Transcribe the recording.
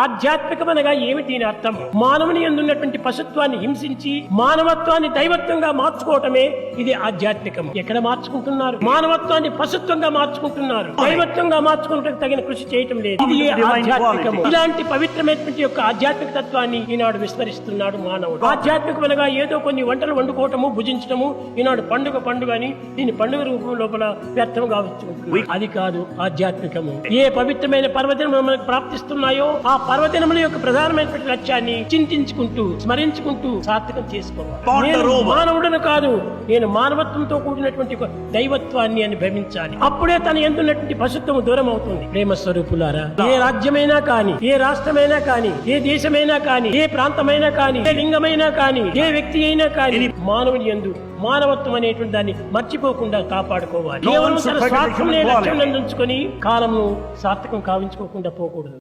ఆధ్యాత్మికమనగా ఏమిటి దీని అర్థం? మానవుని యందున్నటువంటి పశుత్వాన్ని హింసించి మానవత్వాన్ని దైవత్వంగా మార్చుకోవటమే ఇది ఆధ్యాత్మికం. ఎక్కడ మార్చుకుంటున్నారు? మానవత్వాన్ని పశుత్వంగా మార్చుకుంటున్నారు. దైవత్వంగా మార్చుకోవడానికి తగిన కృషి చేయటం లేదు. ఇది ఆధ్యాత్మికము. ఇలాంటి పవిత్రమైనటువంటి యొక్క ఆధ్యాత్మిక తత్వాన్ని ఈనాడు విస్మరిస్తున్నాడు మానవుడు. ఆధ్యాత్మికమనగా ఏదో కొన్ని వంటలు వండుకోవటము, భుజించటము ఈనాడు పండుగ అని దీని పండుగ రూపం లోపల వ్యర్థం కావచ్చు. అది కాదు ఆధ్యాత్మికము. ఏ పవిత్రమైన పర్వదినం మనకు ప్రాప్తిస్తున్నాయో ఆ పర్వదినముల యొక్క ప్రధానమైనటువంటి లక్ష్యాన్ని చింతించుకుంటూ స్మరించుకుంటూ సార్థకం చేసుకోవాలి. నేను మానవుడను కాదు, నేను మానవత్వంతో కూడినటువంటి ఒక దైవత్వాన్ని అని భవించాలి. అప్పుడే తన ఎందున్నటువంటి పశుత్వం దూరం అవుతుంది. ప్రేమ స్వరూపులారా, ఏ రాజ్యమైనా కాని, ఏ రాష్ట్రమైనా కాని, ఏ దేశమైనా కాని, ఏ ప్రాంతమైనా కాని, ఏ లింగమైనా కాని, ఏ వ్యక్తి అయినా కాని మానవుని యందు మానవత్వం అనేటువంటి దాన్ని మర్చిపోకుండా కాపాడుకోవాలి. కేవలం తన స్వార్థం లక్ష్యం ఉంచుకొని కాలంను సార్థకం కావించుకోకుండా పోకూడదు.